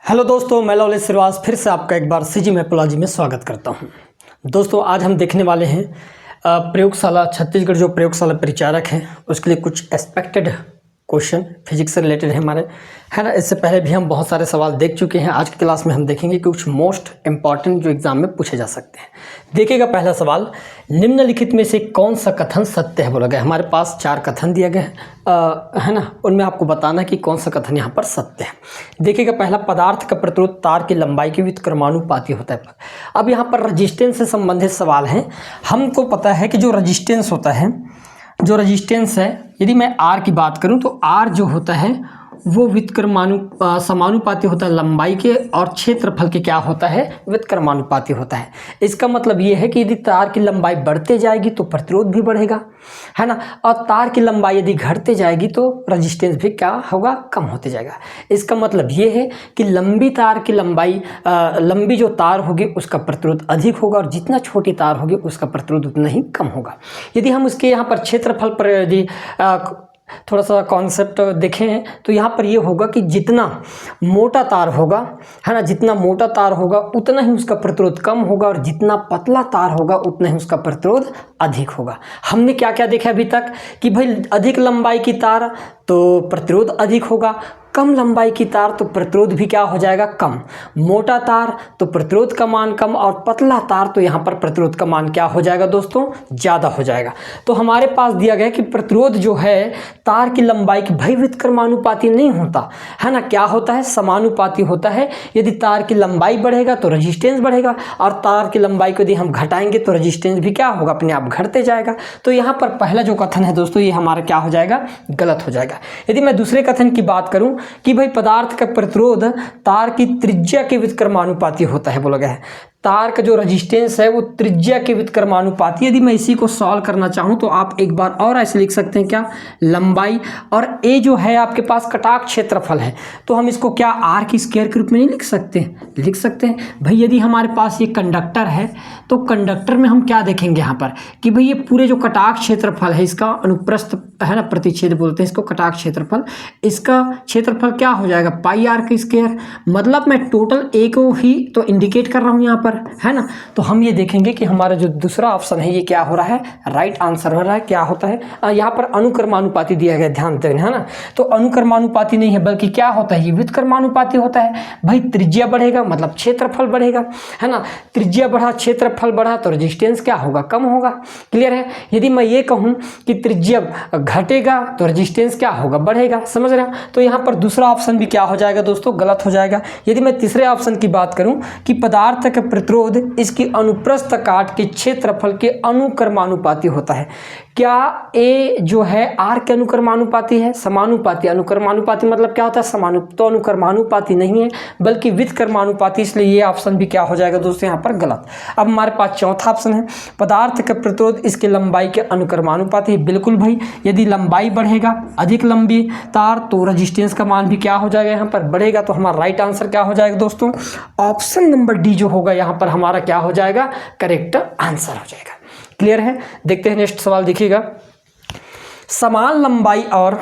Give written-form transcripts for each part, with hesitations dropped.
Hello दोस्तों, मैं lovely Shrivas फिर से आपका एक बार सीजी मैपोलॉजी में स्वागत करता हूं। दोस्तों, आज हम देखने वाले हैं प्रयोगशाला छत्तीसगढ़ जो प्रयोगशाला परिचारक हैं उसके लिए कुछ एक्सपेक्टेड क्वेश्चन फिजिक्स से रिलेटेड है हमारे, है ना। इससे पहले भी हम बहुत सारे सवाल देख चुके हैं। आज की क्लास में हम देखेंगे कि कुछ मोस्ट इंपॉर्टेंट जो एग्जाम में पूछे जा सकते हैं। देखिएगा पहला सवाल, निम्नलिखित में से कौन सा कथन सत्य है बोला गया। हमारे पास 4 कथन दिए गए हैं, है ना। उनमें आपको बताना है कि कौन सा कथन यहाँ पर सत्य है। देखिएगा पहला, पदार्थ का प्रतिरोध तार की लंबाई के व्युत्क्रमानुपाती होता है। अब यहाँ पर रजिस्टेंस से संबंधित सवाल है। हमको पता है कि जो रजिस्टेंस होता है, जो रजिस्टेंस है, यदि मैं R की बात करूं तो R जो होता है वो समानुपाती होता है लंबाई के, और क्षेत्रफल के क्या होता है, व्युत्क्रमानुपाती होता है। इसका मतलब ये है कि यदि तार की लंबाई बढ़ते जाएगी तो प्रतिरोध भी बढ़ेगा, है ना। और तार की लंबाई यदि घटते जाएगी तो रजिस्टेंस भी क्या होगा, कम होते जाएगा। इसका मतलब ये है कि लंबी तार की लंबाई, लंबी जो तार होगी उसका प्रतिरोध अधिक होगा, और जितना छोटी तार होगी उसका प्रतिरोध उतना ही कम होगा। यदि हम उसके यहाँ पर क्षेत्रफल पर यदि थोड़ा सा कॉन्सेप्ट देखें तो यहाँ पर ये होगा कि जितना मोटा तार होगा, है ना, जितना मोटा तार होगा उतना ही उसका प्रतिरोध कम होगा, और जितना पतला तार होगा उतना ही उसका प्रतिरोध अधिक होगा। हमने क्या क्या देखा अभी तक कि भाई अधिक लंबाई की तार तो प्रतिरोध अधिक होगा, कम लंबाई की तार तो प्रतिरोध भी क्या हो जाएगा, कम। मोटा तार तो प्रतिरोध का मान कम, और पतला तार तो यहाँ पर प्रतिरोध का मान क्या हो जाएगा दोस्तों, ज़्यादा हो जाएगा। तो हमारे पास दिया गया कि प्रतिरोध जो है तार की लंबाई की भाई व्युत्क्रमानुपाती नहीं होता, है ना। क्या होता है, समानुपाती होता है। यदि तार की लंबाई बढ़ेगा तो रजिस्टेंस बढ़ेगा, और तार की लंबाई को यदि हम घटाएंगे तो रजिस्टेंस भी क्या होगा, अपने आप घटते जाएगा। तो यहाँ पर पहला जो कथन है दोस्तों ये हमारा क्या हो जाएगा, गलत हो जाएगा। यदि मैं दूसरे कथन की बात करूं कि भाई पदार्थ का प्रतिरोध तार की त्रिज्या के व्युत्क्रमानुपाती होता है बोला गया है। तार का जो रजिस्टेंस है वो त्रिज्या के व्युत्क्रमानुपाती। यदि मैं इसी को सॉल्व करना चाहूँ तो आप एक बार और ऐसे लिख सकते हैं, क्या, लंबाई और ए जो है आपके पास कटाक क्षेत्रफल है, तो हम इसको क्या आर की स्क्वायर के रूप में नहीं लिख सकते, लिख सकते हैं भाई। यदि हमारे पास ये कंडक्टर है तो कंडक्टर में हम क्या देखेंगे यहाँ पर कि भाई ये पूरे जो कटाक क्षेत्रफल है इसका अनुप्रस्थ, है ना, प्रतिच्छेद बोलते हैं इसको, कटाक क्षेत्रफल, इसका क्षेत्रफल क्या हो जाएगा, पाई आर का स्क्वायर। मतलब मैं टोटल ए को ही तो इंडिकेट कर रहा हूँ यहाँ पर, है ना। तो हम ये देखेंगे कि हमारा जो दूसरा ऑप्शन है ये क्या हो रहा है, राइट आंसर हो रहा है। क्या होता है, यहाँ पर अनुक्रमानुपाती दिया गया, ध्यान देना, है ना। तो अनुक्रमानुपाती नहीं है बल्कि क्या होता है, ये व्युत्क्रमानुपाती होता है। भाई त्रिज्या बढ़ेगा मतलब क्षेत्रफल बढ़ेगा, है ना। त्रिज्या बढ़ा, क्षेत्रफल बढ़ा तो रेजिस्टेंस क्या होगा, कम होगा। क्लियर है। यदि मैं ये कहूँ कि त्रिज्या घटेगा तो रेजिस्टेंस क्या होगा, बढ़ेगा। समझ रहे हो। तो यहाँ पर दूसरा ऑप्शन भी क्या हो जाएगा दोस्तों, गलत हो जाएगा। यदि मैं तीसरे ऑप्शन की बात करूँ कि पदार्थ का प्रतिरोध इसकी अनुप्रस्थ काट के क्षेत्रफल के अनुक्रमानुपाती होता है, क्या ए जो है आर के अनुक्रमानुपाती है, समानुपाती। अनुक्रमानुपाती मतलब क्या होता है, तो अनुक्रमानुपाती नहीं है बल्कि व्युत्क्रमानुपाती, इसलिए ये ऑप्शन भी क्या हो जाएगा दोस्तों यहाँ पर गलत। अब हमारे पास चौथा ऑप्शन है, पदार्थ का प्रतिरोध इसके लंबाई के अनुक्रमानुपाती है। बिल्कुल भाई, यदि लंबाई बढ़ेगा, अधिक लंबी तार, तो रजिस्टेंस का मान भी क्या हो जाएगा, यहाँ पर बढ़ेगा। तो हमारा राइट आंसर क्या हो जाएगा दोस्तों, ऑप्शन नंबर डी जो होगा यहाँ पर हमारा क्या हो जाएगा, करेक्ट आंसर हो जाएगा। क्लियर है। देखते हैं नेक्स्ट सवाल। देखिएगा, समान लंबाई और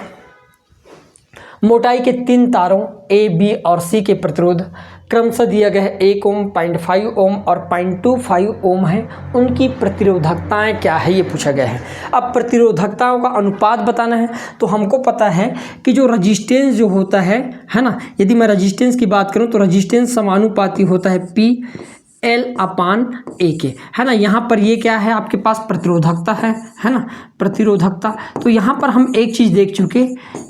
मोटाई के 3 तारों ए, बी और सी के प्रतिरोध क्रमशः दिया गया है 1 ओम, 0.5 ओम और 0.25 ओम है। उनकी प्रतिरोधकताएं क्या है, ये पूछा गया है। अब प्रतिरोधकताओं का अनुपात बताना है तो हमको पता है कि जो रजिस्टेंस जो होता है ना, यदि मैं रजिस्टेंस की बात करूं तो रजिस्टेंस समानुपाती होता है पी एल अपान ए के, है ना। यहाँ पर ये क्या है, आपके पास प्रतिरोधकता है ना, प्रतिरोधकता। तो यहाँ पर हम एक चीज़ देख चुके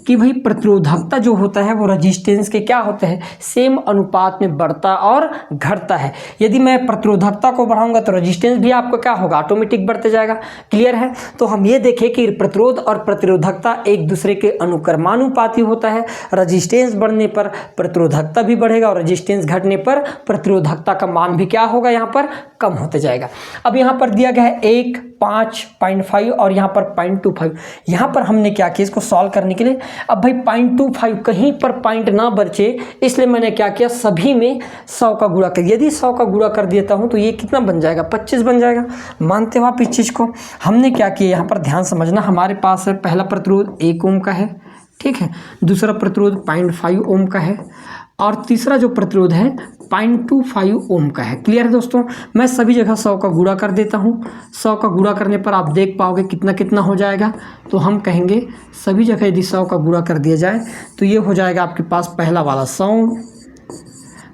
कि भाई प्रतिरोधकता जो होता है वो रजिस्टेंस के क्या होता है, सेम अनुपात में बढ़ता और घटता है। यदि मैं प्रतिरोधकता को बढ़ाऊंगा तो रजिस्टेंस भी आपको क्या होगा, ऑटोमेटिक बढ़ते जाएगा। क्लियर है। तो हम ये देखें कि प्रतिरोध और प्रतिरोधकता एक दूसरे के अनुक्रमानुपाती होता है। रजिस्टेंस बढ़ने पर प्रतिरोधकता भी बढ़ेगा, और रजिस्टेंस घटने पर प्रतिरोधकता का मान भी क्या होगा, यहाँ पर कम होते जाएगा। अब यहाँ पर दिया गया है 1, 5, 0.5 और यहाँ पर 0.25। यहाँ पर हमने क्या किया, इसको सॉल्व करने के लिए, अब भाई 0.25 कहीं पर पॉइंट ना बचे, इसलिए मैंने क्या किया, सभी में 100 का गुणा कर। यदि 100 का गुणा कर देता हूँ तो ये कितना बन जाएगा, 25 बन जाएगा। मानते हो आप इस चीज़ को। हमने क्या किया, यहाँ पर ध्यान समझना, हमारे पास है पहला प्रतिरोध 1 ओम का है, ठीक है। दूसरा प्रतिरोध 0.5 ओम का है, और तीसरा जो प्रतिरोध है 0.25 ओम का है। क्लियर है दोस्तों। मैं सभी जगह 100 का गुणा कर देता हूँ। 100 का गुणा करने पर आप देख पाओगे कितना कितना हो जाएगा। तो हम कहेंगे सभी जगह यदि 100 का गुणा कर दिया जाए तो ये हो जाएगा आपके पास पहला वाला 100,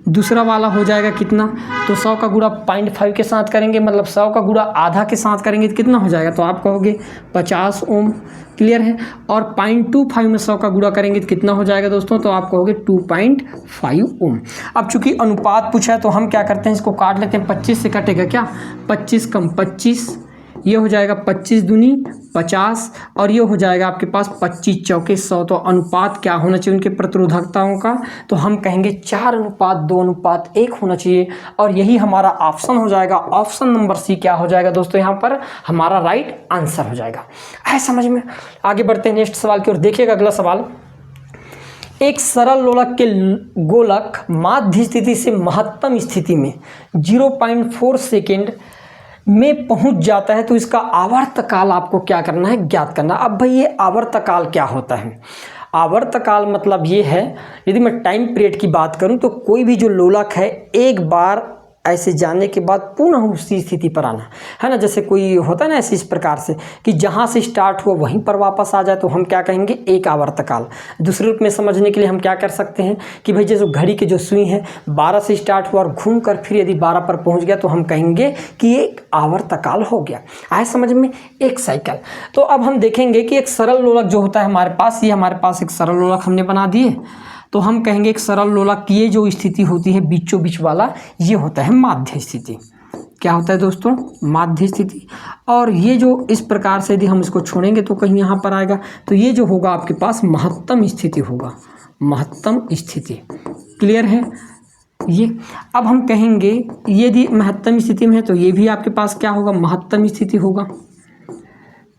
दूसरा वाला हो जाएगा कितना, तो 100 का गुणा 0.5 के साथ करेंगे, मतलब 100 का गुणा आधा के साथ करेंगे तो कितना हो जाएगा, तो आप कहोगे 50 ओम। क्लियर है। और 0.25 में 100 का गुणा करेंगे तो कितना हो जाएगा दोस्तों, तो आप कहोगे 2.5 ओम। अब चूंकि अनुपात पूछा है तो हम क्या करते हैं, इसको काट लेते हैं। 25 से कटेगा क्या, 25 कम 25, ये हो जाएगा 25 दूनी 50, और ये हो जाएगा आपके पास 25 चौके 100। तो अनुपात क्या होना चाहिए उनके प्रतिरोधकताओं का, तो हम कहेंगे 4:2:1 होना चाहिए, और यही हमारा ऑप्शन हो जाएगा। ऑप्शन नंबर सी क्या हो जाएगा दोस्तों, यहाँ पर हमारा राइट आंसर हो जाएगा। है समझ में। आगे बढ़ते हैं नेक्स्ट सवाल की ओर। देखिएगा अगला सवाल, एक सरल लोलक के गोलक माध्य स्थिति से महत्तम स्थिति में 0.4 सेकेंड में पहुंच जाता है तो इसका आवर्तकाल आपको क्या करना है, ज्ञात करना। अब भाई ये आवर्तकाल क्या होता है, आवर्तकाल मतलब ये है, यदि मैं टाइम पीरियड की बात करूं तो कोई भी जो लोलक है एक बार ऐसे जाने के बाद पुनः उसी स्थिति पर आना, है ना। जैसे कोई होता है ना ऐसे इस प्रकार से कि जहाँ से स्टार्ट हुआ वहीं पर वापस आ जाए, तो हम क्या कहेंगे, एक आवर्तकाल। दूसरे रूप में समझने के लिए हम क्या कर सकते हैं कि भाई जैसे घड़ी की जो सुई है 12 से स्टार्ट हुआ और घूम कर फिर यदि 12 पर पहुँच गया तो हम कहेंगे कि एक आवर्तकाल हो गया। आए समझ में, एक साइकिल। तो अब हम देखेंगे कि एक सरल लोलक जो होता है हमारे पास, ये हमारे पास एक सरल लोलक हमने बना दिए, तो हम कहेंगे एक सरल लोलक की ये जो स्थिति होती है बीचों बीच वाला, ये होता है माध्य स्थिति। क्या होता है दोस्तों, माध्य स्थिति। और ये जो इस प्रकार से यदि हम इसको छोड़ेंगे तो कहीं यहाँ पर आएगा, तो ये जो होगा आपके पास महत्तम स्थिति होगा, महत्तम स्थिति। क्लियर है ये। अब हम कहेंगे यदि महत्तम स्थिति में है तो ये भी आपके पास क्या होगा, महत्तम स्थिति होगा।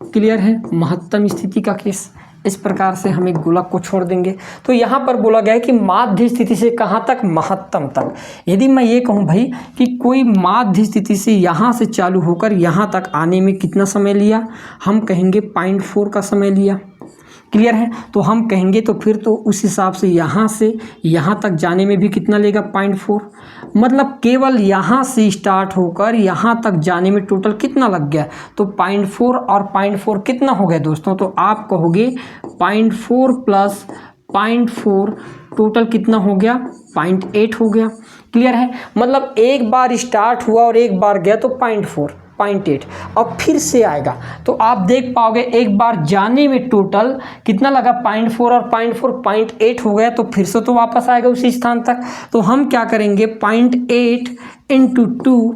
क्लियर है, महत्तम स्थिति का केस। इस प्रकार से हम एक गोलक को छोड़ देंगे। तो यहाँ पर बोला गया है कि माध्य स्थिति से कहाँ तक, महत्तम तक। यदि मैं ये कहूँ भाई कि कोई माध्य स्थिति से यहाँ से चालू होकर यहाँ तक आने में कितना समय लिया, हम कहेंगे 0.4 का समय लिया। क्लियर है। तो हम कहेंगे तो फिर तो उस हिसाब से यहाँ से यहाँ तक जाने में भी कितना लेगा, 0.4। मतलब केवल यहाँ से स्टार्ट होकर यहाँ तक जाने में टोटल कितना लग गया, तो 0.4 और 0.4 कितना हो गया दोस्तों, तो आप कहोगे 0.4 प्लस 0.4 टोटल कितना हो गया, 0.8 हो गया। क्लियर है। मतलब एक बार स्टार्ट हुआ और एक बार गया तो 0.8 और फिर से आएगा, तो आप देख पाओगे एक बार जाने में टोटल कितना लगा, 0.4 और 0.8 हो गया, तो फिर से तो वापस आएगा उसी स्थान तक। तो हम क्या करेंगे, 0.8 × 2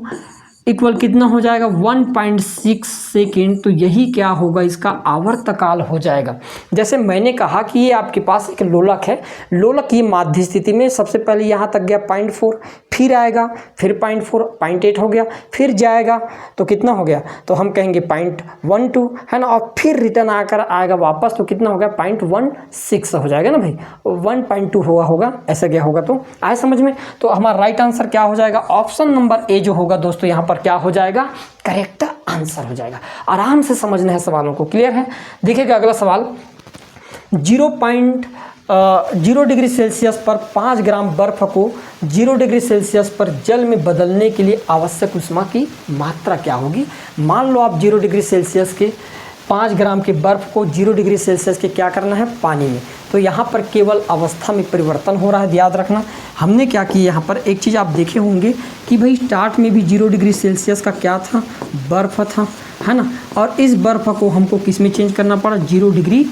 इक्वल कितना हो जाएगा, 1.6 सेकेंड। तो यही क्या होगा, इसका आवर्तकाल हो जाएगा। जैसे मैंने कहा कि ये आपके पास एक लोलक है, लोलक ये माध्य स्थिति में सबसे पहले यहाँ तक गया 0.4, फिर आएगा, फिर 0.4, 0.8 हो गया, फिर जाएगा तो कितना हो गया, तो हम कहेंगे 0.12, है ना, और फिर रिटर्न आकर आएगा वापस, तो कितना हो गया, 0.16 हो जाएगा ना भाई, 1.2 होगा ऐसा क्या होगा। तो आए समझ में। तो हमारा राइट आंसर क्या हो जाएगा, ऑप्शन नंबर ए जो होगा दोस्तों, यहाँ पर क्या हो जाएगा, करेक्ट आंसर हो जाएगा। आराम से समझना है सवालों को। क्लियर है। देखिएगा अगला सवाल, 0 डिग्री सेल्सियस पर 5 ग्राम बर्फ को 0 डिग्री सेल्सियस पर जल में बदलने के लिए आवश्यक ऊष्मा की मात्रा क्या होगी। मान लो आप 0 डिग्री सेल्सियस के 5 ग्राम के बर्फ को 0 डिग्री सेल्सियस के क्या करना है, पानी में। तो यहाँ पर केवल अवस्था में परिवर्तन हो रहा है, याद रखना। हमने क्या किया, यहाँ पर एक चीज़ आप देखे होंगे कि भाई स्टार्ट में भी 0 डिग्री सेल्सियस का क्या था, बर्फ था, है ना। और इस बर्फ को हमको किस में चेंज करना पड़ा, 0 डिग्री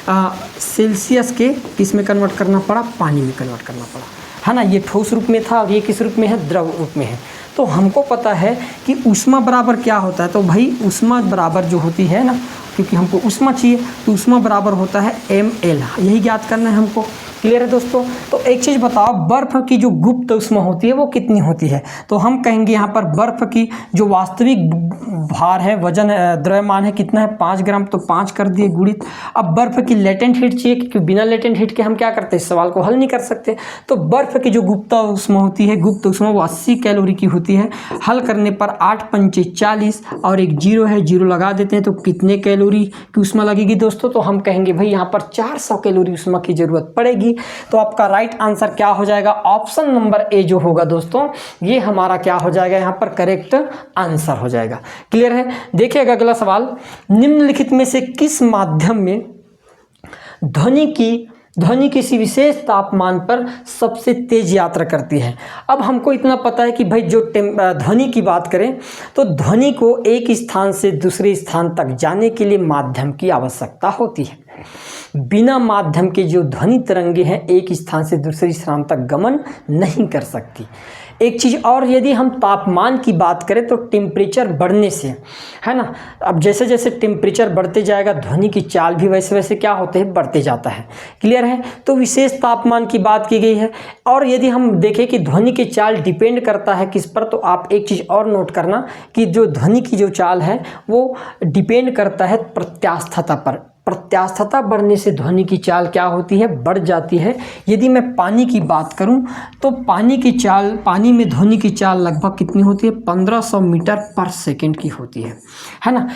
सेल्सियस के किस में कन्वर्ट करना पड़ा, पानी में कन्वर्ट करना पड़ा, है ना। ये ठोस रूप में था और ये किस रूप में है, द्रव रूप में है। तो हमको पता है कि ऊष्मा बराबर क्या होता है, तो भाई ऊष्मा बराबर जो होती है ना, क्योंकि हमको ऊष्मा चाहिए, तो ऊष्मा बराबर होता है ml, यही ज्ञात करना है हमको। क्लियर है दोस्तों। तो एक चीज़ बताओ, बर्फ़ की जो गुप्त ऊष्मा होती है वो कितनी होती है, तो हम कहेंगे यहाँ पर बर्फ़ की जो वास्तविक भार है, वजन द्रव्यमान है, कितना है, 5 ग्राम, तो 5 कर दिए गुणित। अब बर्फ़ की लेटेंट हीट चाहिए, क्योंकि बिना लेटेंट हीट के हम क्या करते हैं, इस सवाल को हल नहीं कर सकते। तो बर्फ़ की जो गुप्त ऊष्मा होती है, गुप्त ऊष्मा वो 80 कैलोरी की होती है। हल करने पर 8 पंचे 40 और एक 0 है, 0 लगा देते हैं, तो कितने कैलोरी की ऊष्मा लगेगी दोस्तों, तो हम कहेंगे भाई यहाँ पर 400 कैलोरी ऊष्मा की ज़रूरत पड़ेगी। रहेगी। तो आपका राइट आंसर क्या हो जाएगा, ऑप्शन नंबर ए जो होगा दोस्तों, ये हमारा क्या हो जाएगा यहाँ पर करेक्ट आंसर हो जाएगा। क्लियर है। देखिएगा अगला सवाल, निम्नलिखित में से किस माध्यम में ध्वनि किसी विशेष तापमान पर सबसे तेज यात्रा करती है। अब हमको इतना पता है कि भाई जो ध्वनि की बात करें तो ध्वनि को एक स्थान से दूसरे स्थान तक जाने के लिए माध्यम की आवश्यकता होती है। बिना माध्यम के जो ध्वनि तरंगे हैं एक स्थान से दूसरे स्थान तक गमन नहीं कर सकती। एक चीज़ और, यदि हम तापमान की बात करें तो टेम्परेचर बढ़ने से, है ना, अब जैसे जैसे टेम्परेचर बढ़ते जाएगा ध्वनि की चाल भी वैसे वैसे क्या होते हैं, बढ़ते जाता है। क्लियर है। तो विशेष तापमान की बात की गई है। और यदि हम देखें कि ध्वनि की चाल डिपेंड करता है किस पर, तो आप एक चीज़ और नोट करना कि जो ध्वनि की जो चाल है वो डिपेंड करता है प्रत्यास्थता पर। प्रत्यास्थता बढ़ने से ध्वनि की चाल क्या होती है, बढ़ जाती है। यदि मैं पानी की बात करूं तो पानी में ध्वनि की चाल लगभग कितनी होती है, 1500 मीटर पर सेकंड की होती है ना।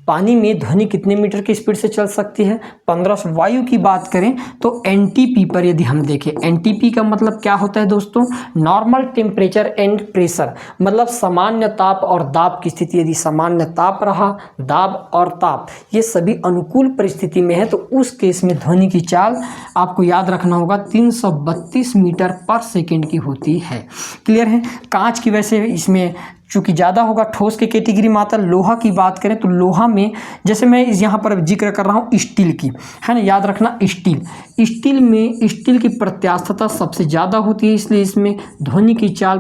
पानी में ध्वनि कितने मीटर की स्पीड से चल सकती है, 1500। वायु की बात करें तो एनटीपी पर यदि हम देखें, एनटीपी का मतलब क्या होता है दोस्तों, नॉर्मल टेम्परेचर एंड प्रेशर, मतलब सामान्य ताप और दाब की स्थिति। यदि सामान्य ताप रहा, दाब और ताप ये सभी अनुकूल स्थिति में है तो उस केस में ध्वनि की चाल आपको याद रखना होगा 332 मीटर पर सेकंड की होती है। क्लियर है। कांच की वैसे इसमें चूँकि ज़्यादा होगा, ठोस के कैटेगरी में आता है। लोहा की बात करें तो लोहा में जैसे मैं यहाँ पर जिक्र कर रहा हूँ स्टील की, है ना, याद रखना स्टील में स्टील की प्रत्यास्थता सबसे ज़्यादा होती है, इसलिए इसमें ध्वनि की चाल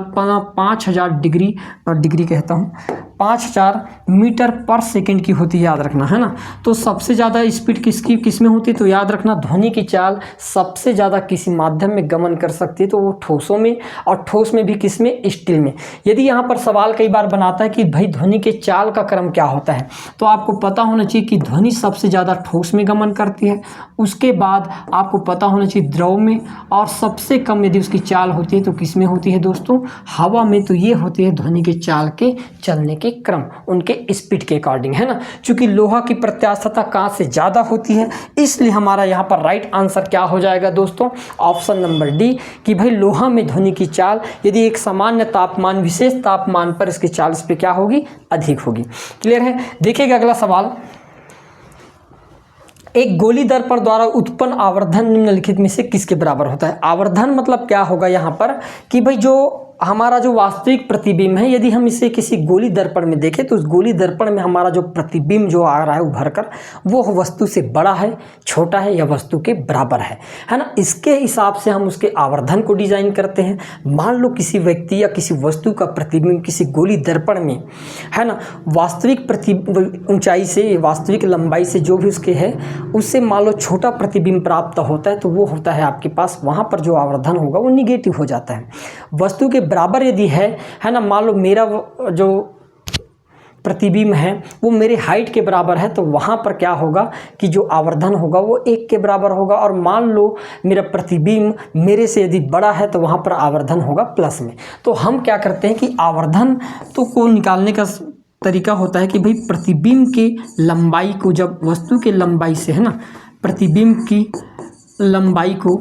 5000 मीटर पर सेकंड की होती है, याद रखना, है ना। तो सबसे ज़्यादा स्पीड किस में होती है, तो याद रखना ध्वनि की चाल सबसे ज़्यादा किसी माध्यम में गमन कर सकती है तो वो ठोसों में, और ठोस में भी किस में, स्टील में। यदि यहाँ पर सवाल कई बार बनाता है कि भाई ध्वनि के चाल का क्रम क्या होता है, तो आपको पता होना चाहिए कि ध्वनि सबसे ज़्यादा ठोस में गमन करती है, उसके बाद आपको पता होना चाहिए द्रव में, और सबसे कम यदि उसकी चाल होती है तो किस में होती है दोस्तों, हवा में। तो ये होती है ध्वनि के चाल के चलने के क्रम, उनके स्पीड के अकॉर्डिंग, है ना। चूंकि लोहा की प्रत्यास्थता कांच से ज़्यादा होती है, इसलिए हमारा यहाँ पर राइट आंसर क्या हो जाएगा दोस्तों, ऑप्शन नंबर डी, कि भाई लोहा में ध्वनि की चाल यदि एक सामान्य तापमान विशेष तापमान पर इसकी चाल इस पे क्या होगी, अधिक होगी। क्लियर है। देखिएगा अगला सवाल, एक गोली दर्पण द्वारा उत्पन्न आवर्धन निम्नलिखित में से किसके बराबर होता है। आवर्धन मतलब क्या होगा यहाँ पर कि भाई जो हमारा जो वास्तविक प्रतिबिंब है, यदि हम इसे किसी गोली दर्पण में देखें तो उस गोली दर्पण में हमारा जो प्रतिबिंब जो आ रहा है उभर कर, वो वस्तु से बड़ा है, छोटा है या वस्तु के बराबर है ना। इसके हिसाब से हम उसके आवर्धन को डिजाइन करते हैं। मान लो किसी व्यक्ति या किसी वस्तु का प्रतिबिंब किसी गोली दर्पण में, है ना, वास्तविक ऊंचाई से, वास्तविक लंबाई से जो भी उसके है उससे मान लो छोटा प्रतिबिंब प्राप्त होता है, तो वो होता है आपके पास, वहाँ पर जो आवर्धन होगा वो निगेटिव हो जाता है। वस्तु के बराबर यदि है ना, मान लो मेरा जो प्रतिबिंब है वो मेरे हाइट के बराबर है, तो वहाँ पर क्या होगा कि जो आवर्धन होगा वो 1 के बराबर होगा। और मान लो मेरा प्रतिबिंब मेरे से यदि बड़ा है तो वहाँ पर आवर्धन होगा प्लस में। तो हम क्या करते हैं कि आवर्धन तो को निकालने का तरीका होता है कि भाई प्रतिबिंब की लंबाई को, जब वस्तु के लंबाई से, है ना, प्रतिबिंब की लंबाई को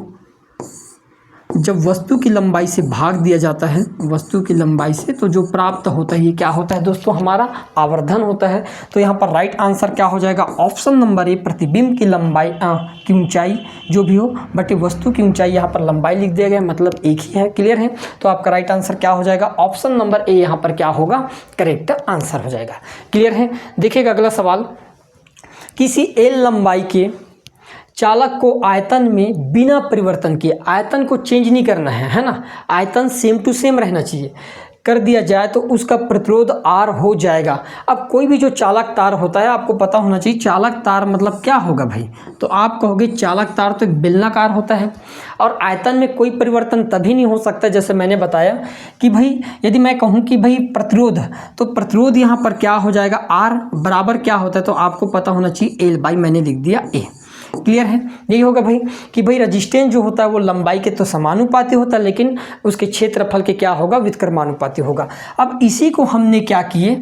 जब वस्तु की लंबाई से भाग दिया जाता है, वस्तु की लंबाई से, तो जो प्राप्त होता है ये क्या होता है दोस्तों, हमारा आवर्धन होता है। तो यहाँ पर राइट आंसर क्या हो जाएगा, ऑप्शन नंबर ए, प्रतिबिंब की लंबाई की ऊंचाई जो भी हो, बट वस्तु की ऊंचाई यहाँ पर लंबाई लिख दिया गया, मतलब एक ही है। क्लियर है। तो आपका राइट आंसर क्या हो जाएगा, ऑप्शन नंबर ए यहाँ पर क्या होगा, करेक्ट आंसर हो जाएगा। क्लियर है। देखिएगा अगला सवाल, किसी एल लंबाई के चालक को आयतन में बिना परिवर्तन किए, आयतन को चेंज नहीं करना है ना, आयतन सेम टू सेम रहना चाहिए, कर दिया जाए तो उसका प्रतिरोध आर हो जाएगा। अब कोई भी जो चालक तार होता है, आपको पता होना चाहिए चालक तार मतलब क्या होगा भाई, तो आप कहोगे चालक तार तो एक बेलनाकार होता है और आयतन में कोई परिवर्तन तभी नहीं हो सकता, जैसे मैंने बताया कि भाई यदि मैं कहूँ कि भाई प्रतिरोध, तो प्रतिरोध यहाँ पर क्या हो जाएगा, आर बराबर क्या होता है, तो आपको पता होना चाहिए एल बाई, मैंने लिख दिया ए। क्लियर है। यही होगा भाई कि भाई रेजिस्टेंस जो होता है वो लंबाई के तो समानुपाती होता है, लेकिन उसके क्षेत्रफल के क्या होगा, व्युत्क्रमानुपाती होगा। अब इसी को हमने क्या किए,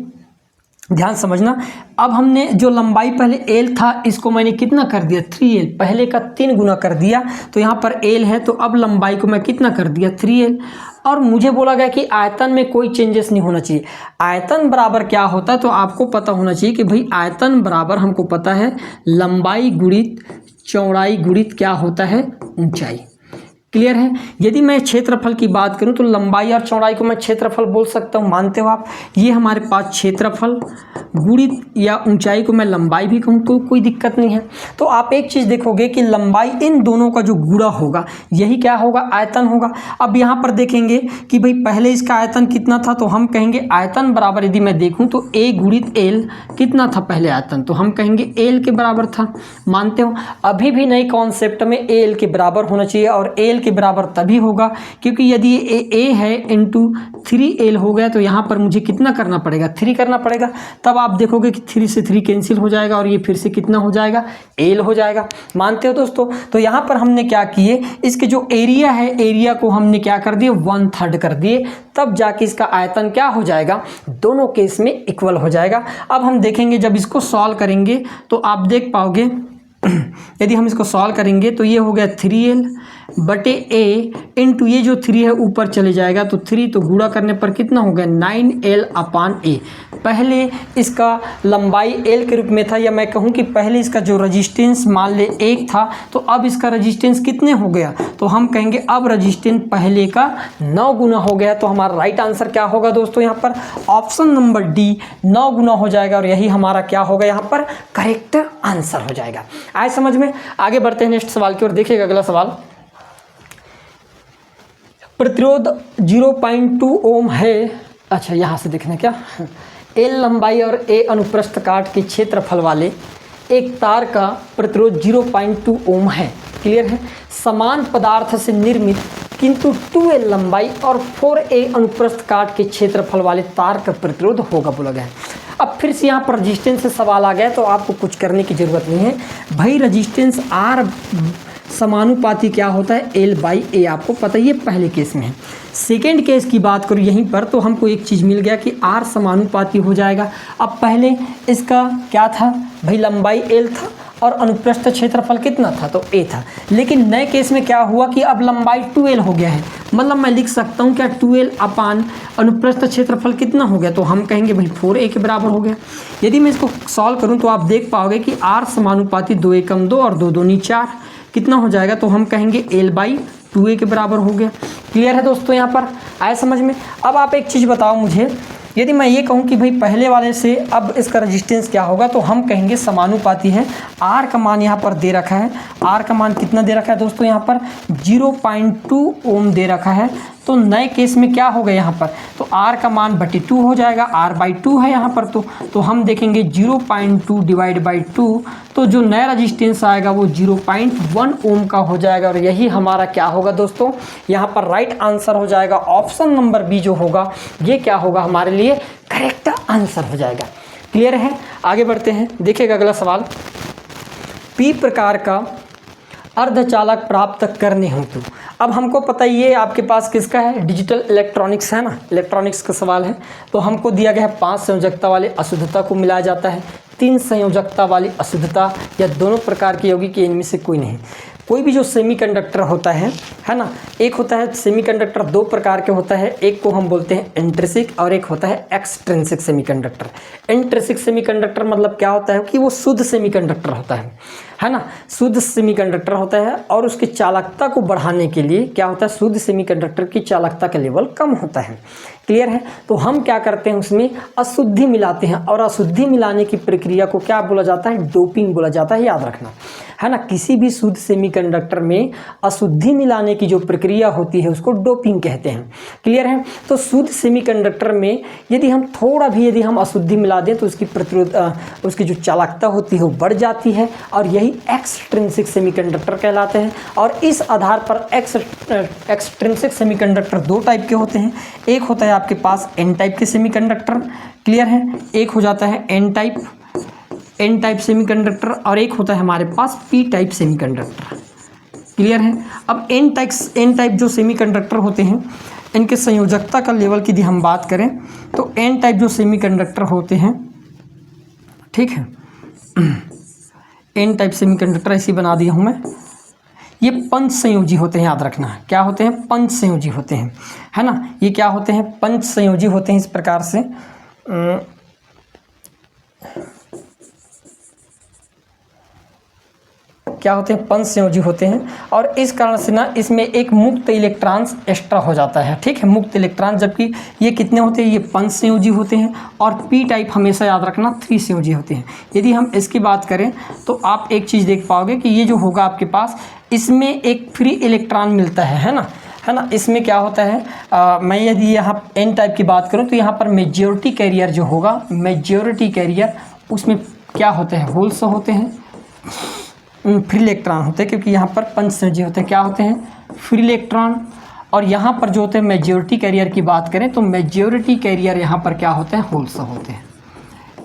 ध्यान समझना। अब हमने जो लंबाई पहले एल था इसको मैंने कितना कर दिया 3L, पहले का 3 गुना कर दिया। तो यहाँ पर एल है तो अब लंबाई को मैं कितना कर दिया 3L। और मुझे बोला गया कि आयतन में कोई चेंजेस नहीं होना चाहिए। आयतन बराबर क्या होता है तो आपको पता होना चाहिए कि भाई आयतन बराबर हमको पता है लंबाई गुणित चौड़ाई गुणित क्या होता है ऊंचाई। क्लियर है। यदि मैं क्षेत्रफल की बात करूं तो लंबाई और चौड़ाई को मैं क्षेत्रफल बोल सकता हूं, मानते हो आप। ये हमारे पास क्षेत्रफल गुणित या ऊंचाई को मैं लंबाई भी कहूं तो कोई दिक्कत नहीं है। तो आप एक चीज़ देखोगे कि लंबाई इन दोनों का जो गुणा होगा यही क्या होगा आयतन होगा। अब यहाँ पर देखेंगे कि भाई पहले इसका आयतन कितना था तो हम कहेंगे आयतन बराबर, यदि मैं देखूँ तो A गुणित L कितना था पहले आयतन, तो हम कहेंगे L के बराबर था। मानते हो। अभी भी नए कॉन्सेप्ट में L के बराबर होना चाहिए और L के बराबर तभी होगा क्योंकि यदि A है इंटू 3L हो गया तो यहाँ पर मुझे कितना करना पड़ेगा 3 करना पड़ेगा। तब आप देखोगे कि 3 से 3 कैंसिल हो जाएगा और ये फिर से कितना हो जाएगा L हो जाएगा। मानते हो दोस्तों। तो यहाँ पर हमने क्या किए, इसके जो एरिया है एरिया को हमने क्या कर दिए 1/3 कर दिए, तब जाके इसका आयतन क्या हो जाएगा दोनों केस में इक्वल हो जाएगा। अब हम देखेंगे जब इसको सॉल्व करेंगे तो आप देख पाओगे यदि हम इसको सॉल्व करेंगे तो ये हो गया 3L बटे A इंटू ये जो 3 है ऊपर चले जाएगा तो 3 तो गुणा करने पर कितना हो गया 9L अपान A। पहले इसका लंबाई L के रूप में था, या मैं कहूँ कि पहले इसका जो रजिस्टेंस मान ले 1 था तो अब इसका रजिस्टेंस कितने हो गया, तो हम कहेंगे अब रजिस्टेंस पहले का 9 गुना हो गया। तो हमारा राइट आंसर क्या होगा दोस्तों, यहाँ पर ऑप्शन नंबर डी 9 गुना हो जाएगा और यही हमारा क्या होगा यहाँ पर करेक्ट आंसर हो जाएगा। आए समझ में। आगे बढ़ते हैं नेक्स्ट सवाल की ओर। देखिएगा अगला सवाल, प्रतिरोध 0.2 ओम है। अच्छा यहाँ से देखना क्या, L लंबाई और A अनुप्रस्थ काट के क्षेत्रफल वाले एक तार का प्रतिरोध 0.2 ओम है। क्लियर है। समान पदार्थ से निर्मित किंतु 2L लंबाई और 4A अनुप्रस्थ काट के क्षेत्रफल वाले तार का प्रतिरोध होगा बोला गया है। अब फिर से यहाँ पर रजिस्टेंस से सवाल आ गया तो आपको कुछ करने की ज़रूरत नहीं है भाई। रजिस्टेंस R समानुपाती क्या होता है L/A, आपको पता ही है पहले केस में है। सेकेंड केस की बात करूँ यहीं पर तो हमको एक चीज़ मिल गया कि R समानुपाती हो जाएगा। अब पहले इसका क्या था भाई लंबाई L था और अनुप्रस्थ क्षेत्रफल कितना था तो A था, लेकिन नए केस में क्या हुआ कि अब लंबाई 2L हो गया है। मतलब मैं लिख सकता हूँ क्या 2L अपान अनुप्रस्थ क्षेत्रफल कितना हो गया, तो हम कहेंगे भाई 4A के बराबर हो गया। यदि मैं इसको सॉल्व करूँ तो आप देख पाओगे कि R समानुपाती 2 एकम 2 और 2 दूनी 4 कितना हो जाएगा, तो हम कहेंगे L/2A के बराबर हो गया। क्लियर है दोस्तों, यहाँ पर आए समझ में। अब आप एक चीज़ बताओ मुझे, यदि मैं ये कहूँ कि भाई पहले वाले से अब इसका रजिस्टेंस क्या होगा, तो हम कहेंगे समानुपाती है। R का मान यहाँ पर दे रखा है, R का मान कितना दे रखा है दोस्तों, यहाँ पर 0.2 ओम दे रखा है। तो नए केस में क्या होगा यहाँ पर, तो R का मान बटे 2 हो जाएगा, R/2 है यहाँ पर। तो हम देखेंगे 0.2 डिवाइड बाई 2, तो जो नया रजिस्टेंस आएगा वो 0.1 ओम का हो जाएगा और यही हमारा क्या होगा दोस्तों, यहाँ पर राइट आंसर हो जाएगा। ऑप्शन नंबर बी जो होगा ये क्या होगा हमारे लिए करेक्ट आंसर हो जाएगा। क्लियर है। आगे बढ़ते हैं। देखिएगा अगला सवाल, पी प्रकार का अर्धचालक प्राप्त करने हेतु। अब हमको पता ही है आपके पास किसका है, डिजिटल इलेक्ट्रॉनिक्स है ना, इलेक्ट्रॉनिक्स का सवाल है। तो हमको दिया गया है 5 संयोजकता वाले अशुद्धता को मिलाया जाता है, 3 संयोजकता वाली अशुद्धता, या दोनों प्रकार की होगी कि इनमें से कोई नहीं। कोई भी जो सेमीकंडक्टर होता है ना, एक होता है सेमीकंडक्टर 2 प्रकार के होता है, एक को हम बोलते हैं इंट्रिंसिक और एक होता है एक्सट्रिंसिक सेमीकंडक्टर। इंट्रिंसिक सेमीकंडक्टर मतलब क्या होता है कि वो शुद्ध सेमीकंडक्टर होता है ना, शुद्ध सेमीकंडक्टर होता है और उसकी चालकता को बढ़ाने के लिए क्या होता है, शुद्ध सेमीकंडक्टर की चालकता का लेवल कम होता है। क्लियर है। तो हम क्या करते हैं उसमें अशुद्धि मिलाते हैं और अशुद्धि मिलाने की प्रक्रिया को क्या बोला जाता है, डोपिंग बोला जाता है, याद रखना है ना। किसी भी शुद्ध सेमीकंडक्टर में अशुद्धि मिलाने की जो प्रक्रिया होती है उसको डोपिंग कहते हैं। क्लियर है। तो शुद्ध सेमीकंडक्टर में यदि हम थोड़ा भी यदि हम अशुद्धि मिला दें तो उसकी प्रतिरोध उसकी जो चालकता होती है वो बढ़ जाती है और यही एक्सट्रिंसिक सेमीकंडक्टर कहलाते हैं। और इस आधार पर एक्सट्रिंसिक सेमीकंडक्टर 2 टाइप के होते हैं, एक होता है आपके पास एन टाइप के सेमीकंडक्टर। क्लियर है। एक हो जाता है एन टाइप सेमीकंडक्टर और एक होता है हमारे पास पी टाइप सेमीकंडक्टर। क्लियर है। अब एन टाइप जो सेमीकंडक्टर होते हैं इनके संयोजकता का लेवल की यदि हम बात करें तो एन टाइप जो सेमीकंडक्टर होते हैं ठीक है। एन टाइप सेमीकंडक्टर ऐसे बना दिया हूँ मैं। ये पंच संयोजी होते हैं, याद रखना है। क्या होते हैं? पंच संयोजी होते हैं, है ना। ये क्या होते हैं? पंच संयोजी होते हैं। इस प्रकार से क्या होते हैं? पंच संयोजी होते हैं। और इस कारण से ना इसमें एक मुक्त इलेक्ट्रॉन्स एक्स्ट्रा हो जाता है, ठीक है, मुक्त इलेक्ट्रॉन। जबकि ये कितने होते हैं? ये पंच संयोजी होते हैं। और पी टाइप हमेशा याद रखना 3 संयोजी होते हैं। यदि हम इसकी बात करें तो आप एक चीज़ देख पाओगे कि ये जो होगा आपके पास, इसमें एक फ्री इलेक्ट्रॉन मिलता है ना, है ना। इसमें क्या होता है, मैं यदि यहाँ एन टाइप की बात करूँ तो यहाँ पर मेजॉरिटी कैरियर जो होगा, मेजॉरिटी कैरियर, उसमें क्या होते हैं? होल्स होते हैं, फ्री इलेक्ट्रॉन होते हैं, क्योंकि यहाँ पर पंच संयोजी होते हैं। क्या होते हैं? Free electron. और यहाँ पर जो होते हैं मेजॉरिटी कैरियर की बात करें तो मेजॉरिटी कैरियर यहाँ पर क्या होते हैं? होल्स होते हैं,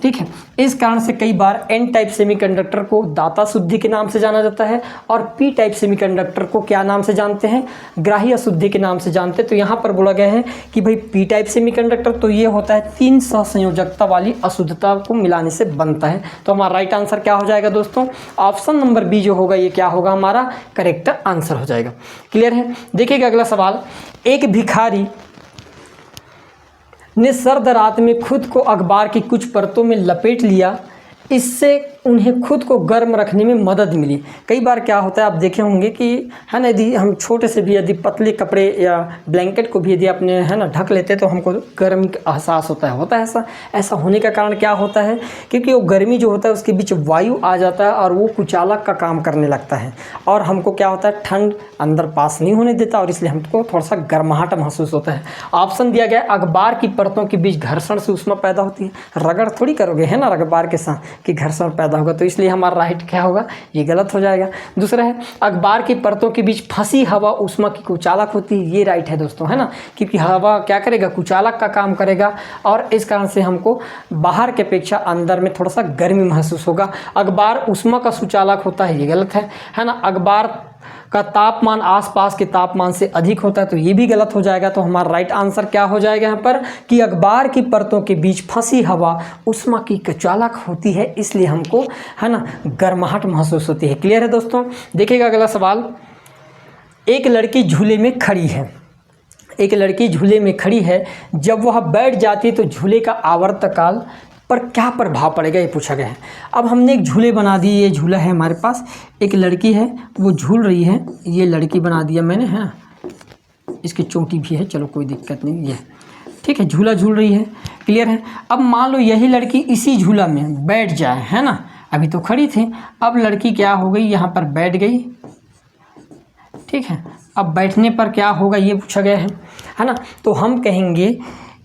ठीक है। इस कारण से कई बार एन टाइप सेमीकंडक्टर को दाता शुद्धि के नाम से जाना जाता है और पी टाइप सेमीकंडक्टर को क्या नाम से जानते हैं? ग्राही अशुद्धि के नाम से जानते हैं। तो यहाँ पर बोला गया है कि भाई पी टाइप सेमीकंडक्टर तो ये होता है 3 सहसंयोजकता वाली अशुद्धता को मिलाने से बनता है। तो हमारा राइट आंसर क्या हो जाएगा दोस्तों? ऑप्शन नंबर बी जो होगा ये क्या होगा? हमारा करेक्ट आंसर हो जाएगा। क्लियर है? देखिएगा अगला सवाल। एक भिखारी ने सर्द रात में खुद को अखबार की कुछ परतों में लपेट लिया, इससे उन्हें खुद को गर्म रखने में मदद मिली। कई बार क्या होता है, आप देखे होंगे कि है ना, यदि हम छोटे से भी यदि पतले कपड़े या ब्लैंकेट को भी यदि अपने है ना ढक लेते हैं तो हमको गर्मी का एहसास होता है। ऐसा होने का कारण क्या होता है? क्योंकि वो गर्मी जो होता है उसके बीच वायु आ जाता है और वो कुचालक का काम करने लगता है और हमको क्या होता है? ठंड अंदर पास नहीं होने देता और इसलिए हमको थोड़ा सा गर्माहट महसूस होता है। ऑप्शन दिया गया अखबार की परतों के बीच घर्षण से ऊष्मा पैदा होती है। रगड़ थोड़ी करोगे है ना अखबार के साथ कि घर्षण पैदा होगा, तो इसलिए हमारा राइट क्या होगा? ये गलत हो जाएगा। दूसरा है अखबार की परतों के बीच फंसी हवा ऊष्मा की कुचालक होती है। ये राइट है दोस्तों, है ना, क्योंकि हवा क्या करेगा? कुचालक का काम करेगा और इस कारण से हमको बाहर के अपेक्षा अंदर में थोड़ा सा गर्मी महसूस होगा। अखबार ऊष्मा का सुचालक होता है, ये गलत है ना। अखबार का तापमान आसपास के तापमान से अधिक होता है, तो ये भी गलत हो जाएगा। तो हमारा राइट आंसर क्या हो जाएगा यहाँ पर? कि अखबार की परतों के बीच फंसी हवा ऊष्मा की कुचालक होती है, इसलिए हमको है ना गर्माहट महसूस होती है। क्लियर है दोस्तों? देखिएगा अगला सवाल। एक लड़की झूले में खड़ी है। एक लड़की झूले में खड़ी है, जब वह बैठ जाती है तो झूले का आवर्तकाल पर क्या प्रभाव पड़ेगा, ये पूछा गया है। अब हमने एक झूले बना दिए। ये झूला है हमारे पास, एक लड़की है वो झूल रही है, ये लड़की बना दिया मैंने, है इसकी चोटी भी है, चलो कोई दिक्कत नहीं, ये ठीक है, झूला झूल रही है। क्लियर है? अब मान लो यही लड़की इसी झूला में बैठ जाए, है ना, अभी तो खड़ी थी, अब लड़की क्या हो गई? यहाँ पर बैठ गई, ठीक है। अब बैठने पर क्या होगा ये पूछा गया है ना। तो हम कहेंगे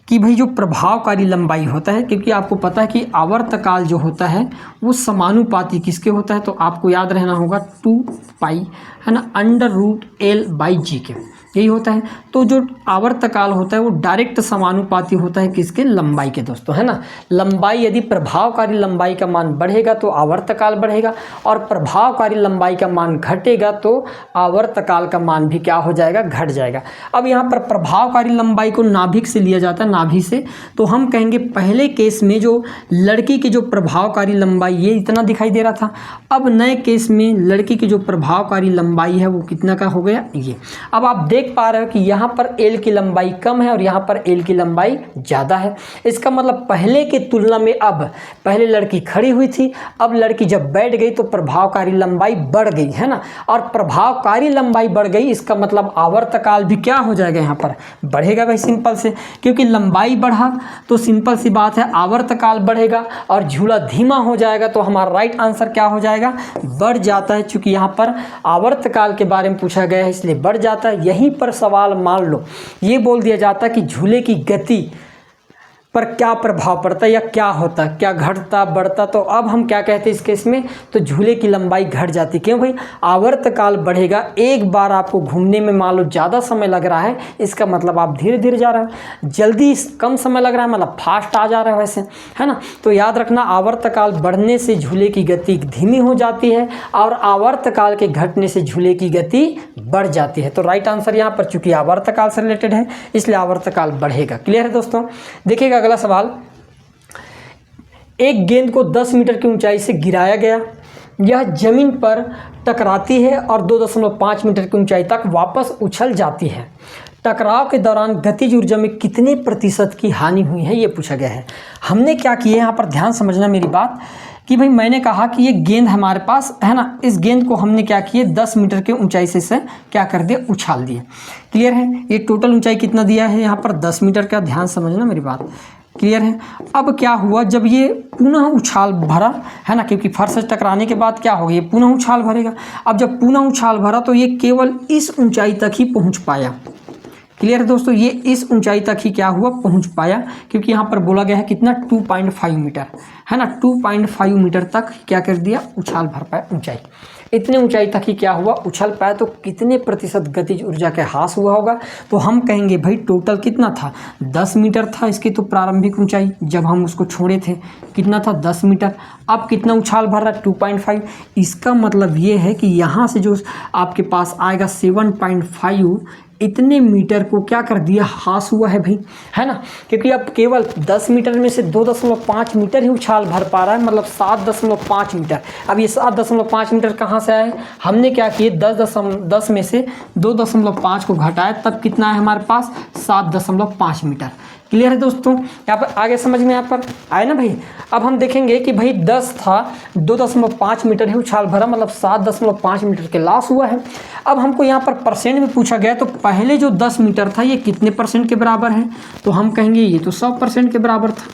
कि भाई जो प्रभावकारी लंबाई होता है, क्योंकि आपको पता है कि आवर्तकाल जो होता है वो समानुपाती किसके होता है, तो आपको याद रहना होगा 2 पाई है ना √L/G के, यही होता है। तो जो आवर्तकाल होता है वो डायरेक्ट समानुपाती होता है किसके? लंबाई के दोस्तों, है ना। लंबाई यदि प्रभावकारी लंबाई का मान बढ़ेगा तो आवर्तकाल बढ़ेगा और प्रभावकारी लंबाई का मान घटेगा तो आवर्तकाल का मान भी क्या हो जाएगा? घट जाएगा। अब यहाँ पर प्रभावकारी लंबाई को नाभिक से लिया जाता है, नाभि से, तो हम कहेंगे पहले केस में जो लड़की की जो प्रभावकारी लंबाई ये इतना दिखाई दे रहा था, अब नए केस में लड़की की जो प्रभावकारी लंबाई है वो कितना का हो गया? ये। अब आप देख पा रहे हो कि यहाँ पर एल की लंबाई कम है और यहाँ पर एल की लंबाई ज़्यादा है। इसका मतलब पहले की तुलना में अब, पहले लड़की खड़ी हुई थी, अब लड़की जब बैठ गई तो प्रभावकारी लंबाई बढ़ गई, है ना। और प्रभावकारी लंबाई बढ़ गई, इसका मतलब आवर्तकाल भी क्या हो जाएगा? यहाँ पर बढ़ेगा भाई, सिंपल से, क्योंकि लंबाई बढ़ा तो सिंपल सी बात है आवर्तकाल बढ़ेगा और झूला धीमा हो जाएगा, तो हमारा राइट आंसर क्या हो जाएगा? बढ़ जाता है। चूंकि यहाँ पर आवर्तकाल के बारे में पूछा गया है इसलिए बढ़ जाता है। यहीं पर सवाल मान लो ये बोल दिया जाता कि झूले की गति पर क्या प्रभाव पड़ता है या क्या होता, क्या घटता बढ़ता, तो अब हम क्या कहते हैं इस केस में? तो झूले की लंबाई घट जाती। क्यों भाई? आवर्तकाल बढ़ेगा। एक बार आपको घूमने में मान लो ज़्यादा समय लग रहा है, इसका मतलब आप धीरे धीरे जा रहे हो। जल्दी कम समय लग रहा है मतलब फास्ट आ जा रहा है वैसे, है ना। तो याद रखना आवर्तकाल बढ़ने से झूले की गति धीमी हो जाती है और आवर्तकाल के घटने से झूले की गति बढ़ जाती है। तो राइट आंसर यहाँ पर चूंकि आवर्तकाल से रिलेटेड है इसलिए आवर्तकाल बढ़ेगा। क्लियर है दोस्तों? देखिएगा अगला सवाल। एक गेंद को 10 मीटर की ऊंचाई से गिराया गया, यह जमीन पर टकराती है और 2.5 मीटर की ऊंचाई तक वापस उछल जाती है। टकराव के दौरान गतिज ऊर्जा में कितने प्रतिशत की हानि हुई है, ये पूछा गया है। हमने क्या किया यहाँ पर ध्यान समझना मेरी बात कि भाई मैंने कहा कि ये गेंद हमारे पास है ना, इस गेंद को हमने क्या किया 10 मीटर की ऊंचाई से इसे क्या कर दिया, उछाल दिया। क्लियर है। ये टोटल ऊंचाई कितना दिया है यहाँ पर 10 मीटर का, ध्यान समझना मेरी बात। क्लियर है। अब क्या हुआ, जब ये पुनः उछाल भरा है ना, क्योंकि फर्श से टकराने के बाद क्या होगा, ये पुनः उछाल भरेगा। अब जब पुनः उछाल भरा तो ये केवल इस ऊंचाई तक ही पहुंच पाया। क्लियर है दोस्तों, ये इस ऊंचाई तक ही क्या हुआ, पहुंच पाया, क्योंकि यहाँ पर बोला गया है कितना 2.5 मीटर है ना, 2.5 मीटर तक क्या कर दिया, उछाल भर पाया ऊंचाई। इतने ऊंचाई तक ही क्या हुआ, उछल पाया। तो कितने प्रतिशत गतिज ऊर्जा का ह्रास हुआ होगा, तो हम कहेंगे भाई टोटल कितना था, 10 मीटर था इसकी तो प्रारंभिक ऊंचाई जब हम उसको छोड़े थे, कितना था 10 मीटर। अब कितना उछाल भर रहा है 2.5। इसका मतलब ये है कि यहाँ से जो आपके पास आएगा 7.5 इतने मीटर को क्या कर दिया, ह्रास हुआ है भाई, है ना, क्योंकि अब केवल 10 मीटर में से 2.5 मीटर ही उछाल भर पा रहा है, मतलब 7.5 मीटर। अब ये 7.5 मीटर कहाँ से आए, हमने क्या किए 10 में से 2.5 को घटाया, तब कितना है हमारे पास 7.5 मीटर। क्लियर है दोस्तों, यहाँ पर आगे समझ में यहाँ पर आए ना भाई। अब हम देखेंगे कि भाई 10 था, 2.5 मीटर ही उछाल भरा, मतलब 7.5 मीटर के लॉस हुआ है। अब हमको यहाँ पर परसेंट में पूछा गया, तो पहले जो 10 मीटर था ये कितने परसेंट के बराबर है, तो हम कहेंगे ये तो 100% के बराबर था।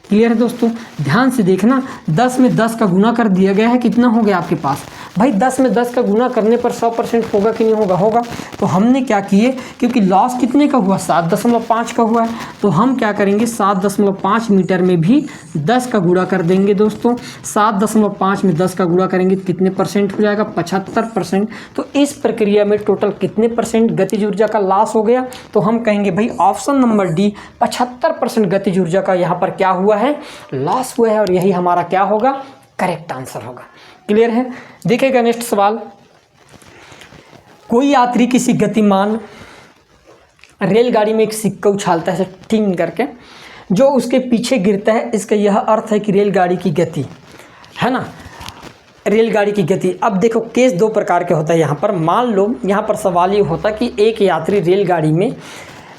क्लियर है दोस्तों, ध्यान से देखना, 10 में 10 का गुना कर दिया गया है, कितना हो गया आपके पास भाई, 10 में 10 का गुना करने पर 100% होगा कि नहीं होगा, होगा। तो हमने क्या किए, क्योंकि लॉस कितने का हुआ 7.5 का हुआ है, तो हम क्या करेंगे 7.5 मीटर में भी 10 का गुणा कर देंगे दोस्तों। 7.5 में 10 का गुणा करेंगे कितने परसेंट हो जाएगा, 75%। तो इस प्रक्रिया में टोटल कितने परसेंट गतिज ऊर्जा का लॉस हो गया, तो हम कहेंगे भाई ऑप्शन नंबर डी 75% गतिज ऊर्जा का यहाँ पर क्या हुआ है, लॉस हुआ है, और यही हमारा क्या होगा, करेक्ट आंसर होगा। क्लियर है। देखिएगा नेक्स्ट सवाल, कोई यात्री किसी गतिमान रेलगाड़ी में एक सिक्का उछालता है टिंग करके, जो उसके पीछे गिरता है, इसका यह अर्थ है कि रेलगाड़ी की गति है ना, रेलगाड़ी की गति। अब देखो केस दो प्रकार के होता है यहाँ पर। मान लो यहाँ पर सवाल ये होता कि एक यात्री रेलगाड़ी में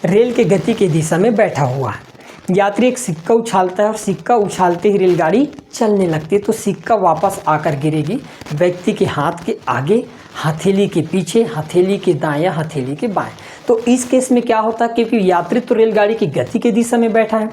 रेल के गति की दिशा में बैठा हुआ है, यात्री एक सिक्का उछालता है और सिक्का उछालते ही रेलगाड़ी चलने लगती है, तो सिक्का वापस आकर गिरेगी व्यक्ति के हाथ के आगे, हथेली के पीछे, हथेली के दाएं या हथेली के बाएं। तो इस केस में क्या होता है, क्योंकि यात्री तो रेलगाड़ी की गति की दिशा में बैठा है,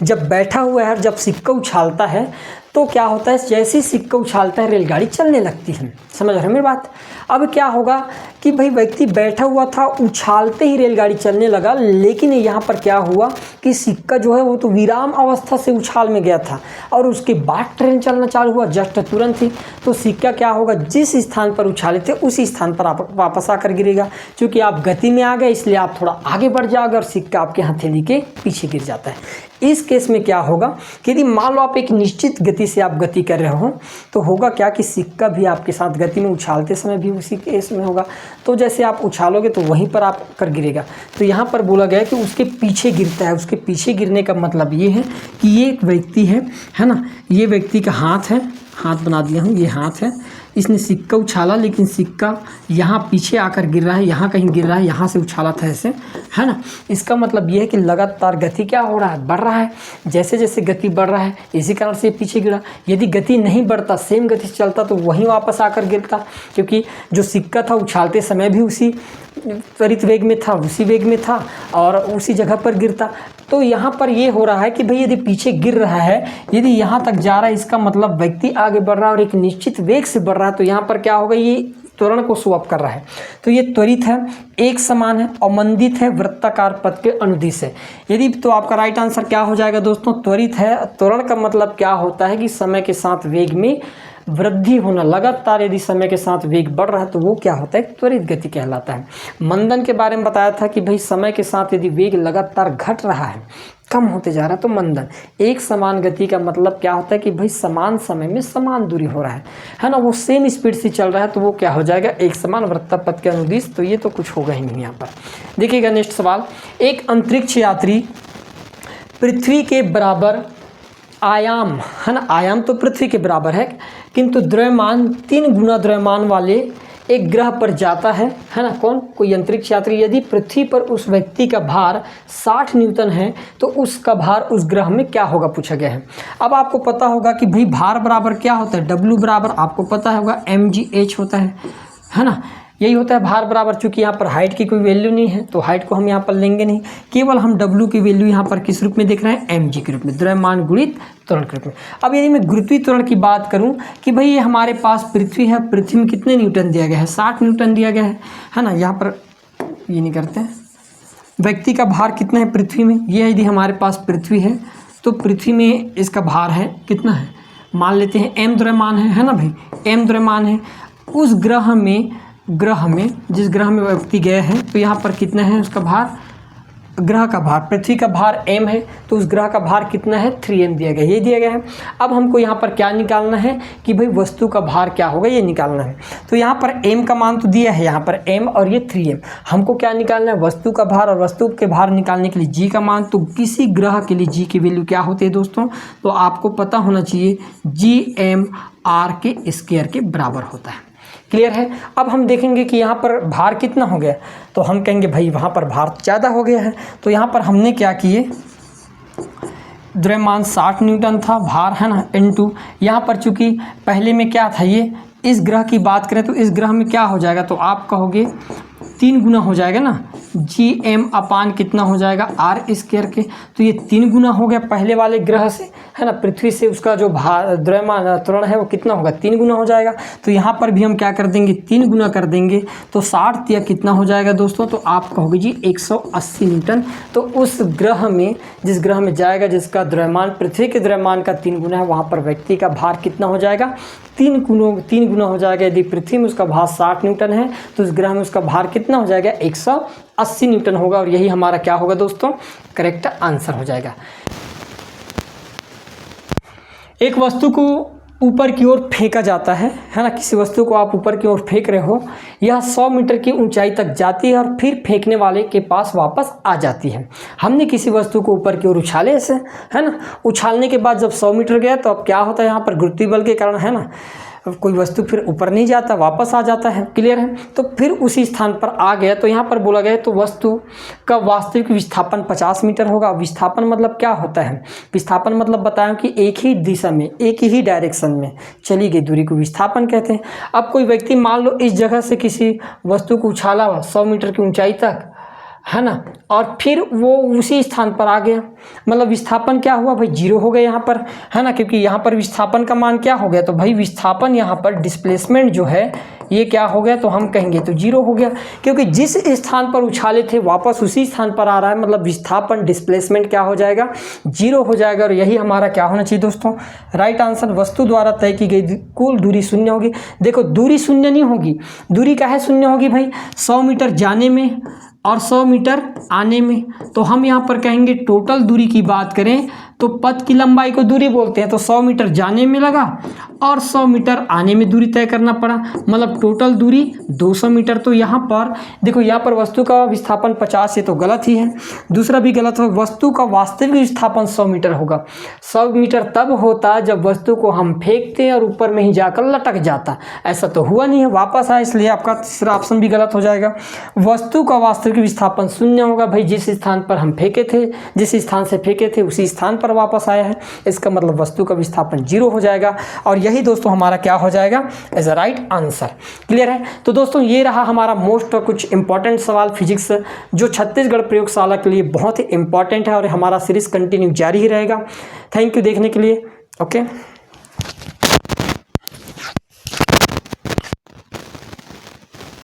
जब बैठा हुआ है, जब सिक्का उछालता है तो क्या होता है, जैसे ही सिक्का उछालता है रेलगाड़ी चलने लगती है। समझ रहे हैं मेरी बात। अब क्या होगा कि भाई व्यक्ति बैठा हुआ था, उछालते ही रेलगाड़ी चलने लगा, लेकिन यहाँ पर क्या हुआ कि सिक्का जो है वो तो विराम अवस्था से उछाल में गया था और उसके बाद ट्रेन चलना चालू हुआ जस्ट तुरंत ही। तो सिक्का क्या होगा, जिस स्थान पर उछाले थे उसी स्थान पर आप वापस आकर गिरेगा। क्योंकि आप गति में आ गए इसलिए आप थोड़ा आगे बढ़ जाओगे और सिक्का आपके हथेली के पीछे गिर जाता है। इस केस में क्या होगा कि यदि मान लो आप एक निश्चित गति से आप गति कर रहे हो, तो होगा क्या कि सिक्का भी आपके साथ गति में उछालते समय भी उसी केस में होगा। तो जैसे आप उछालोगे तो वहीं पर आप कर गिरेगा। तो यहाँ पर बोला गया कि उसके पीछे गिरता है। उसके पीछे गिरने का मतलब ये है कि ये एक व्यक्ति है ना, ये व्यक्ति का हाथ है, हाथ बना दिया हूँ, ये हाथ है, इसने सिक्का उछाला लेकिन सिक्का यहाँ पीछे आकर गिर रहा है, यहाँ कहीं गिर रहा है, यहाँ से उछाला था ऐसे, है ना। इसका मतलब ये है कि लगातार गति क्या हो रहा है, बढ़ रहा है। जैसे जैसे गति बढ़ रहा है इसी कारण से पीछे गिरा। यदि गति नहीं बढ़ता, सेम गति से चलता, तो वहीं वापस आकर गिरता, क्योंकि जो सिक्का था उछालते समय भी उसी त्वरित वेग में था, उसी वेग में था और उसी जगह पर गिरता। तो यहाँ पर ये हो रहा है कि भाई यदि पीछे गिर रहा है, यदि यहाँ तक जा रहा है, इसका मतलब व्यक्ति आगे बढ़ रहा है और एक निश्चित वेग से बढ़ रहा है। तो यहाँ पर क्या होगा, ये त्वरण को स्वैप कर रहा है। तो ये त्वरित है, एक समान है, अवमंदित है, वृत्ताकार पथ के अनुदिश है। यदि तो आपका राइट आंसर क्या हो जाएगा दोस्तों, त्वरित है। त्वरण का मतलब क्या होता है कि समय के साथ वेग में वृद्धि होना। लगातार यदि समय के साथ वेग बढ़ रहा है तो वो क्या होता है, त्वरित गति कहलाता है। मंदन के बारे में बताया था कि भाई समय के साथ यदि वेग लगातार घट रहा है, कम होते जा रहा है, तो मंदन। एक समान गति का मतलब क्या होता है कि भाई समान समय में समान दूरी हो रहा है ना, वो सेम स्पीड से चल रहा है, तो वो क्या हो जाएगा, एक समान वृत्तपथ के अनुदिश। तो ये तो कुछ होगा ही नहीं यहाँ पर। देखिएगा नेक्स्ट सवाल, एक अंतरिक्ष यात्री पृथ्वी के बराबर आयाम है ना, आयाम तो पृथ्वी के बराबर है, किंतु द्रव्यमान 3 गुना द्रव्यमान वाले एक ग्रह पर जाता है ना। कौन? कोई अंतरिक्ष यात्री। यदि पृथ्वी पर उस व्यक्ति का भार 60 न्यूटन है तो उसका भार उस ग्रह में क्या होगा, पूछा गया है। अब आपको पता होगा कि भाई भार बराबर क्या होता है, W बराबर आपको पता होगा mgh होता है ना। यही होता है भार बराबर, चूंकि यहाँ पर हाइट की कोई वैल्यू नहीं है तो हाइट को हम यहाँ पर लेंगे नहीं, केवल हम W की वैल्यू यहाँ पर किस रूप में देख रहे हैं, mg के रूप में, द्रव्यमान गुणित त्वरण के रूप में। अब यदि मैं गुरुत्वीय त्वरण की बात करूँ कि भाई ये हमारे पास पृथ्वी है, पृथ्वी में कितने न्यूटन दिया गया है, 60 न्यूटन दिया गया है ना। यहाँ पर ये नहीं करते हैं, व्यक्ति का भार कितना है पृथ्वी में, ये यदि हमारे पास पृथ्वी है तो पृथ्वी में इसका भार है कितना है, मान लेते हैं m द्रव्यमान है ना भाई, m द्रव्यमान है। उस ग्रह में जिस ग्रह में व्यक्ति गए हैं तो यहाँ पर कितना है उसका भार, ग्रह का भार, पृथ्वी का भार m है तो उस ग्रह का भार कितना है, 3m दिया गया, ये दिया गया है। अब हमको यहाँ पर क्या निकालना है कि भाई वस्तु का भार क्या होगा, ये निकालना है। तो यहाँ पर m का मान तो दिया है, यहाँ पर m और ये 3m, हमको क्या निकालना है, वस्तु का भार। और वस्तु के भार निकालने के लिए g का मान, तो किसी ग्रह के लिए g की वैल्यू क्या होती है दोस्तों, तो आपको पता होना चाहिए gm r के स्क्वायर के बराबर होता है। क्लियर है। अब हम देखेंगे कि यहाँ पर भार कितना हो गया, तो हम कहेंगे भाई वहाँ पर भार ज़्यादा हो गया है। तो यहाँ पर हमने क्या किए, द्रव्यमान 60 न्यूटन था, भार है ना, इनटू यहाँ पर चूँकि पहले में क्या था, ये इस ग्रह की बात करें तो इस ग्रह में क्या हो जाएगा, तो आप कहोगे 3 गुना हो जाएगा ना, gm अपान कितना हो जाएगा, r स्क्वायर के। तो ये 3 गुना हो गया पहले वाले ग्रह से है ना, पृथ्वी से उसका जो भार द्रव्यमान त्वरण है वो कितना होगा, 3 गुना हो जाएगा। तो यहाँ पर भी हम क्या कर देंगे, 3 गुना कर देंगे तो 60 या कितना हो जाएगा दोस्तों, तो आप कहोगे जी 180 न्यूटन। तो उस ग्रह में, जिस ग्रह में जाएगा जिसका द्रव्यमान पृथ्वी के द्रव्यमान का 3 गुना है, वहाँ पर व्यक्ति का भार कितना हो जाएगा, 3 गुना हो जाएगा। यदि पृथ्वी में उसका भार 60 न्यूटन है तो उस ग्रह में उसका भार कितना हो जाएगा, 180 न्यूटन होगा। और यही हमारा क्या होगा दोस्तों, करेक्ट आंसर हो जाएगा। एक वस्तु को ऊपर की ओर फेंका जाता है ना, किसी वस्तु को आप ऊपर की ओर फेंक रहे हो, यह 100 मीटर की ऊंचाई तक जाती है और फिर फेंकने वाले के पास वापस आ जाती है। हमने किसी वस्तु को ऊपर की ओर उछाले ऐसे है ना, उछालने के बाद जब 100 मीटर गया तो अब क्या होता है, यहाँ पर गुरुत्वीय बल के कारण है ना, कोई वस्तु फिर ऊपर नहीं जाता, वापस आ जाता है। क्लियर है। तो फिर उसी स्थान पर आ गया, तो यहाँ पर बोला गया तो वस्तु का वास्तविक विस्थापन 50 मीटर होगा। विस्थापन मतलब क्या होता है, विस्थापन मतलब बताएं कि एक ही दिशा में, एक ही डायरेक्शन में चली गई दूरी को विस्थापन कहते हैं। अब कोई व्यक्ति मान लो इस जगह से किसी वस्तु को उछाला 100 मीटर की ऊंचाई तक है ना, और फिर वो उसी स्थान पर आ गया, मतलब विस्थापन क्या हुआ भाई, 0 हो गया यहाँ पर है ना, क्योंकि यहाँ पर विस्थापन का मान क्या हो गया, तो भाई विस्थापन यहाँ पर डिस्प्लेसमेंट जो है ये क्या हो गया, तो हम कहेंगे तो 0 हो गया, क्योंकि जिस स्थान पर उछाले थे वापस उसी स्थान पर आ रहा है, मतलब विस्थापन डिस्प्लेसमेंट क्या हो जाएगा, 0 हो जाएगा। और यही हमारा क्या होना चाहिए दोस्तों, राइट आंसर। वस्तु द्वारा तय की गई कुल दूरी शून्य होगी। देखो दूरी शून्य नहीं होगी, दूरी काहे शून्य होगी भाई, 100 मीटर जाने में और 100 मीटर आने में। तो हम यहाँ पर कहेंगे टोटल दूरी की बात करें तो पथ की लंबाई को दूरी बोलते हैं। तो 100 मीटर जाने में लगा और 100 मीटर आने में दूरी तय करना पड़ा, मतलब टोटल दूरी 200 मीटर। तो यहाँ पर देखो, यहाँ पर वस्तु का विस्थापन 50 है तो गलत ही है, दूसरा भी गलत हो। वस्तु का वास्तविक विस्थापन 100 मीटर होगा। 100 मीटर तब होता जब वस्तु को हम फेंकते हैं और ऊपर में ही जाकर लटक जाता, ऐसा तो हुआ नहीं है, वापस आया, इसलिए आपका तीसरा ऑप्शन भी गलत हो जाएगा। वस्तु का वास्तविक विस्थापन शून्य होगा भाई, जिस स्थान पर हम फेंके थे, जिस स्थान से फेंके थे उसी स्थान पर वापस आया है, इसका मतलब वस्तु का विस्थापन 0 हो जाएगा। और यही दोस्तों हमारा क्या हो जाएगा, as a right answer. Clear है। तो दोस्तों ये रहा हमारा मोस्ट कुछ इंपॉर्टेंट सवाल फिजिक्स, जो छत्तीसगढ़ प्रयोगशाला के लिए बहुत ही इंपॉर्टेंट है, और हमारा सीरीज कंटिन्यू जारी ही रहेगा। थैंक यू देखने के लिए। ओके।